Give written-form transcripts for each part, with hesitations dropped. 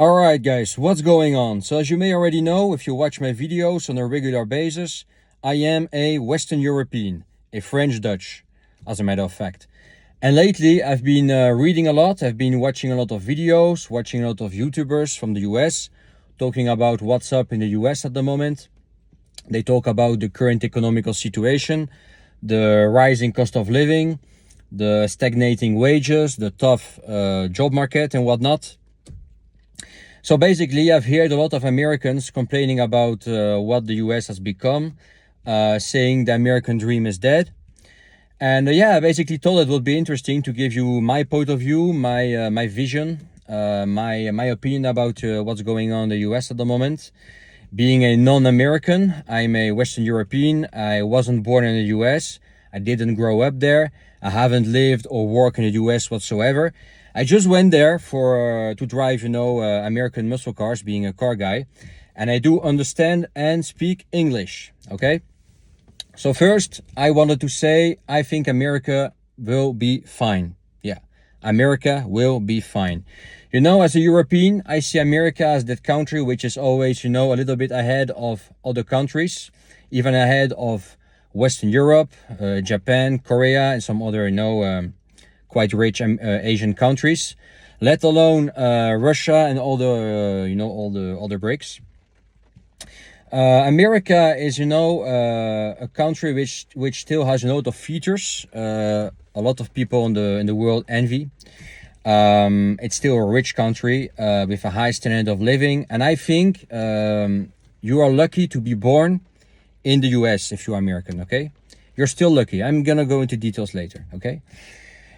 Alright guys, what's going on? So as you may already know, if you watch my videos on a regular basis, I am a Western European, a French Dutch, as a matter of fact. And lately I've been reading a lot, I've been watching a lot of videos, watching a lot of YouTubers from the US, talking about what's up in the US at the moment. They talk about the current economical situation, the rising cost of living, the stagnating wages, the tough job market and whatnot. So basically, I've heard a lot of Americans complaining about what the US has become, saying the American dream is dead. And I basically thought it would be interesting to give you my point of view, my vision, my opinion about what's going on in the US at the moment. Being a non-American, I'm a Western European. I wasn't born in the US. I didn't grow up there. I haven't lived or worked in the US whatsoever. I just went there for to drive, American muscle cars, being a car guy. And I do understand and speak English, okay? So first, I wanted to say, I think America will be fine. Yeah, America will be fine. As a European, I see America as that country which is always, a little bit ahead of other countries, even ahead of Western Europe, Japan, Korea, and some other, quite rich Asian countries, let alone Russia and all the other BRICS. America is, a country which still has a lot of features. A lot of people in the world envy. It's still a rich country with a high standard of living, and I think you are lucky to be born in the US if you're American. Okay, you're still lucky. I'm gonna go into details later. Okay.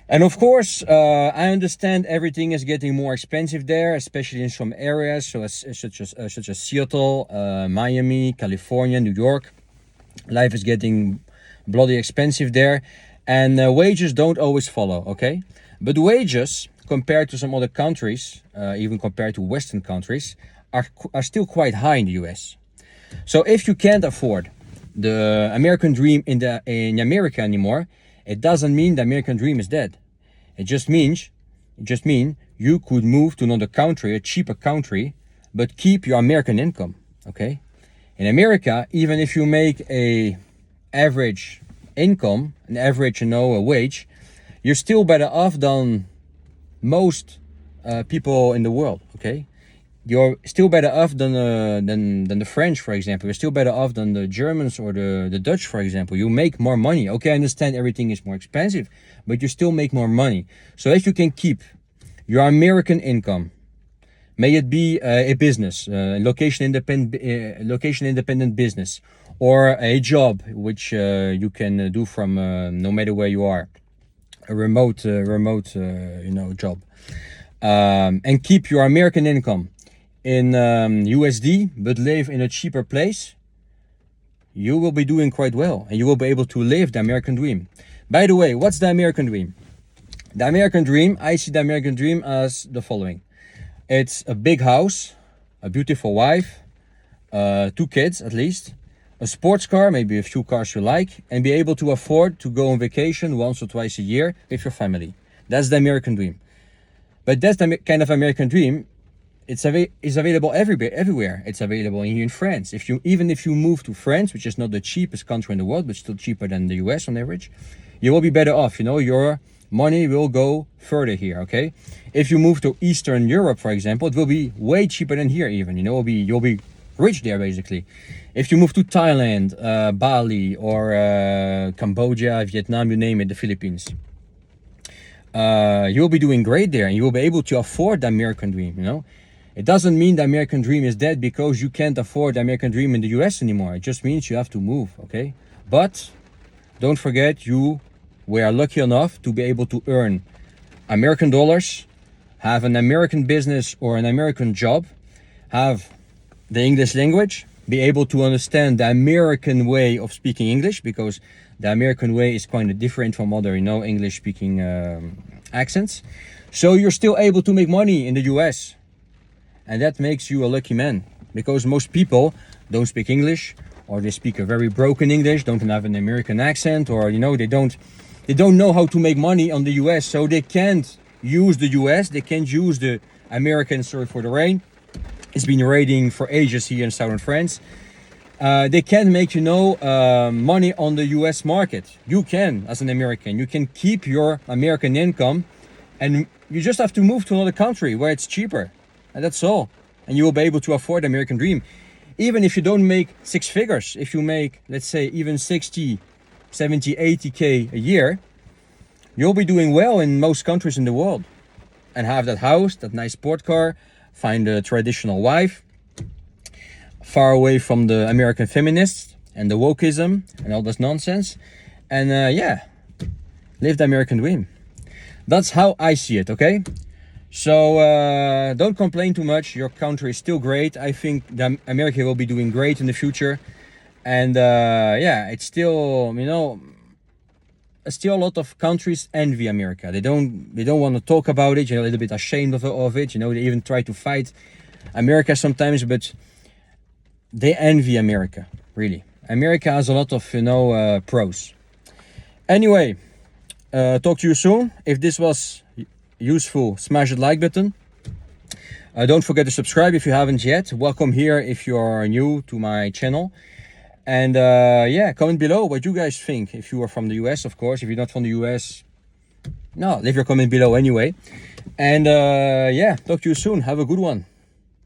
And of course, I understand everything is getting more expensive there, especially in some areas, such as Seattle, Miami, California, New York. Life is getting bloody expensive there, and wages don't always follow. Okay, but wages compared to some other countries, even compared to Western countries, are still quite high in the US. So if you can't afford the American dream in America anymore, it doesn't mean the American dream is dead. It just means you could move to another country, a cheaper country, but keep your American income. Okay? In America, even if you make a average income, an average, a wage, you're still better off than most people in the world. Okay? You're still better off than the French, for example. You're still better off than the Germans or the Dutch, for example. You make more money. Okay, I understand everything is more expensive, but you still make more money. So if you can keep your American income, may it be a business, location independent business, or a job which you can do from no matter where you are, a remote job, and keep your American income in USD, but live in a cheaper place, you will be doing quite well, and you will be able to live the American dream. By the way, what's the American dream? The American dream, I see the American dream as the following. It's a big house, a beautiful wife, 2 kids at least, a sports car, maybe a few cars you like, and be able to afford to go on vacation once or twice a year with your family. That's the American dream. But that's the kind of American dream. It's available everywhere. It's available in France. Even if you move to France, which is not the cheapest country in the world, but still cheaper than the US on average, you will be better off. Your money will go further here. Okay, if you move to Eastern Europe, for example, it will be way cheaper than here. Even you'll be rich there basically. If you move to Thailand, Bali, or Cambodia, Vietnam, you name it, the Philippines, you will be doing great there, and you will be able to afford the American dream. It doesn't mean the American dream is dead because you can't afford the American dream in the US anymore. It just means you have to move, okay? But don't forget, you were lucky enough to be able to earn American dollars, have an American business or an American job, have the English language, be able to understand the American way of speaking English, because the American way is kind of different from other, English speaking accents. So you're still able to make money in the US. And that makes you a lucky man, because most people don't speak English, or they speak a very broken English, don't have an American accent, or they don't know how to make money on the US, so they can't use the US, they can't use the American, sorry for the rain, it's been raining for ages here in southern France. They can't make, money on the US market. You can, as an American. You can keep your American income, and you just have to move to another country where it's cheaper. And that's all. And you will be able to afford the American dream. Even if you don't make six figures, if you make, let's say, even 60, 70, 80K a year, you'll be doing well in most countries in the world. And have that house, that nice sport car, find a traditional wife, far away from the American feminists and the wokeism and all this nonsense. And live the American dream. That's how I see it, okay? So don't complain too much. Your country is still great. I think that America will be doing great in the future. And it's still, still a lot of countries envy America. They don't want to talk about it. A little bit ashamed of it. They even try to fight America sometimes, but they envy America, really. America has a lot of, pros. Anyway, talk to you soon. If this was useful, smash the like button. Don't forget to subscribe if you haven't yet. Welcome here if you are new to my channel. And comment below what you guys think. If you are from the US, of course. If you're not from the US, no, leave your comment below anyway. And talk to you soon. Have a good one.